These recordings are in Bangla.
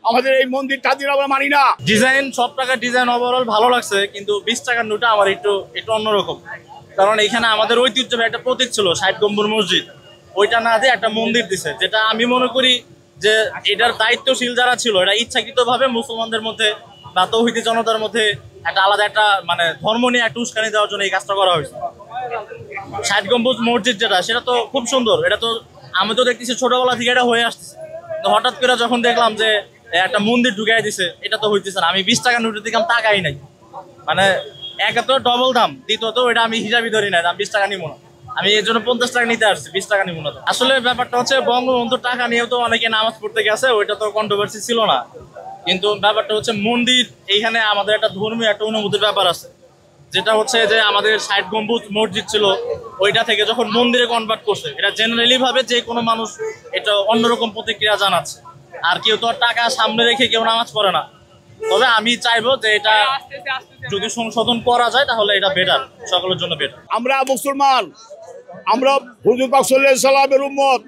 আমাদের এই মন্দিরটা দিন আমরা মানি না। ডিজাইন সব টাকার ডিজাইন ওভারঅল ভালো লাগছে, কিন্তু 20 টাকার নোটটা আমার একটু অন্যরকম। কারণ এখানে আমাদের ঐতিহ্যের একটা প্রতীক ছিল 60 গম্বুজ মসজিদ, ওইটা না দিয়ে একটা মন্দির দিছে, যেটা আমি মনে করি যে এটার দায়িত্বশীল যারা ছিল এরা ইচ্ছাকৃতভাবে মুসলমানদের মধ্যে বা তৌহিদি জনতার মধ্যে একটা আলাদা একটা মানে ধর্ম নিয়ে একটা উস্কানি দেওয়ার জন্য এই কাজটা করা হয়েছে। 60 গম্বুজ মসজিদ যেটা, সেটা তো খুব সুন্দর, এটা তো আমি তো দেখতেছি ছোটবেলা থেকে এটা হয়ে আসতেছে। তো হঠাৎ করে যখন দেখলাম যে একটা মন্দির ঢুকাই দিছে, এটা তো হইতেছে না। আমি 20 টাকা নোটের দিকে তাকাই নাই, মানে একে তো ডবল দাম, দ্বিতীয়ত এটা আমি হিসাবই ধরি নাই, দাম 20 টাকা নিবো না। আমি এর জন্য 50 টাকা নিতে আসছি, 20 টাকা নিবো না। আসলে ব্যাপারটা হচ্ছে বঙ্গবন্ধুর টাকা নিয়েও তো অনেকে নামাজ পড়তে গেছে, ওইটা তো কন্ট্রোভার্সি ছিল না। কিন্তু ব্যাপারটা হচ্ছে মন্দির, এইখানে আমাদের একটা ধর্মীয় একটা অনুভূতির ব্যাপার আছে, যেটা হচ্ছে যে আমাদের 60 গম্বুজ মসজিদ ছিল, ওইটা থেকে যখন মন্দিরে কনভার্ট করছে, এটা জেনারেলি ভাবে যে কোনো মানুষ এটা অন্যরকম প্রতিক্রিয়া জানাচ্ছে। আর কেউ তো টাকা সামনে রেখে কেউ নামাজ পড়ে না। তবে আমি চাইবো যে এটা যদি সংশোধন করা যায় তাহলে এটা বেটার, সকলের জন্য বেটার। আমরা মুসলমান, আমরা হুজুর পাক সাল্লাল্লাহু আলাইহি সাল্লামের উম্মত,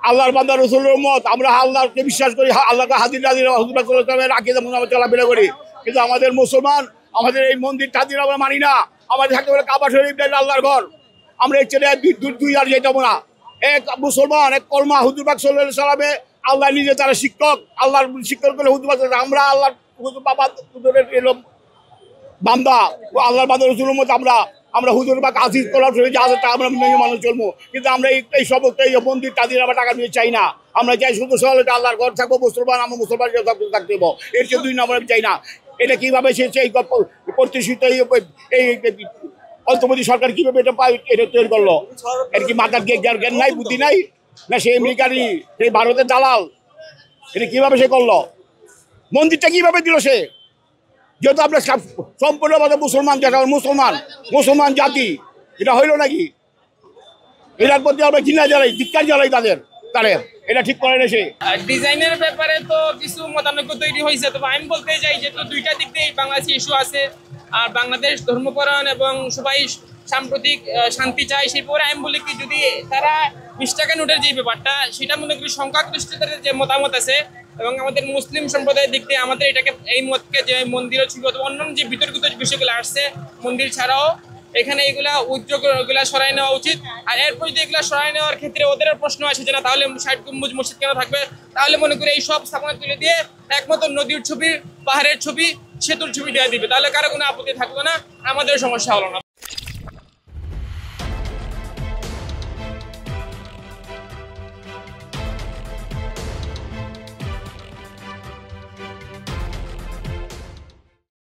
আল্লাহর বান্দা রাসূলের উম্মত। আমরা আল্লাহকে বিশ্বাস করি, আল্লাহকে হাজির নাজির হুজুর পাক সাল্লাল্লাহু আলাইহি সাল্লামের আকীদা মুতাবিক চলাফেরা করি। কিন্তু আমাদের মুসলমান, আমাদের এই মন্দিরটা দিন আমরা মানি না। আমাদের থাকতে পারে কাবা শরীফ, আল্লাহর ঘর, আমরা এই ছেলে দুই আর যেতে না। এক মুসলমান, এক কলমা, হুজুর পাক সাল্লাল্লাহু আলাইহি সাল্লামে আল্লাহ নিজে তারা শিক্ষক, আল্লাহর শিক্ষক করে হুজুর পাক। আমরা আল্লাহর হুজুর বাবা হুজুরের এলো বান্দা, আল্লাহর বান্দা রাসূলের মতো আমরা হুজুর পাক আজিজ করার জন্য যা আছে আমরা মেনে মানুষ চলবো। কিন্তু আমরা এই সমস্ত এই মন্দির তাদের আমরা টাকা নিয়ে চাই না। আমরা চাই শুধু সহলে আল্লাহর ঘর থাকবো, মুসলমান, আমরা মুসলমান থাকতে দেবো, এর চেয়ে 2 নম্বর চাই না। এটা কিভাবে সে এই প্রতিষ্ঠিত এই অন্তর্বর্তী সরকার কিভাবে এটা পায়, এটা তৈরি করলো? এর কি মাথার জ্ঞান নাই, বুদ্ধি নাই? না সে আমেরিকারই, সেই ভারতের দালাল? এটা কিভাবে সে করলো? মন্দিরটা কিভাবে দিল সে? যেহেতু আমরা সম্পূর্ণভাবে মুসলমান, যেটা মুসলমান জাতি, এটা হইল নাকি? এটার প্রতি আমরা ঘৃণা জ্বালাই, ধিক্কার জ্বালাই তাদের এটা ঠিক করে সে। ডিজাইনের ব্যাপারে তো কিছু মতানৈক্য তৈরি হয়েছে, তবে আমি বলতে চাই যে তো দুইটা দিক দিয়ে বাংলাদেশে ইস্যু আছে। আর বাংলাদেশ ধর্মপরায়ণ এবং সবাই সাম্প্রতিক শান্তি চায়, সেই পরে আমি বলি কি, যদি তারা 20 টাকা নোটের যে ব্যাপারটা, সেটা মনে করি সংখ্যাগরিষ্ঠতার যে মতামত আছে এবং আমাদের মুসলিম সম্প্রদায়ের দিক থেকে আমাদের এটাকে এই মতকে যে মন্দিরের ছবি অথবা অন্যান্য যে বিতর্কিত বিষয়গুলো আসছে মন্দির ছাড়াও, এখানে এগুলা উদ্যোগগুলা সরাই নেওয়া উচিত। আর এরপর যদি এগুলা সরাই নেওয়ার ক্ষেত্রে ওদের প্রশ্ন আসে যে না, তাহলে 60 গম্বুজ মসজিদ কেন থাকবে? তাহলে মনে করি এই সব স্থাপনা তুলে দিয়ে একমাত্র নদীর ছবি, পাহাড়ের ছবি, সেতুর ছবি দেওয়া দিবে, তাহলে কারো কোনো আপত্তি থাকবে না, আমাদের সমস্যা হলো না।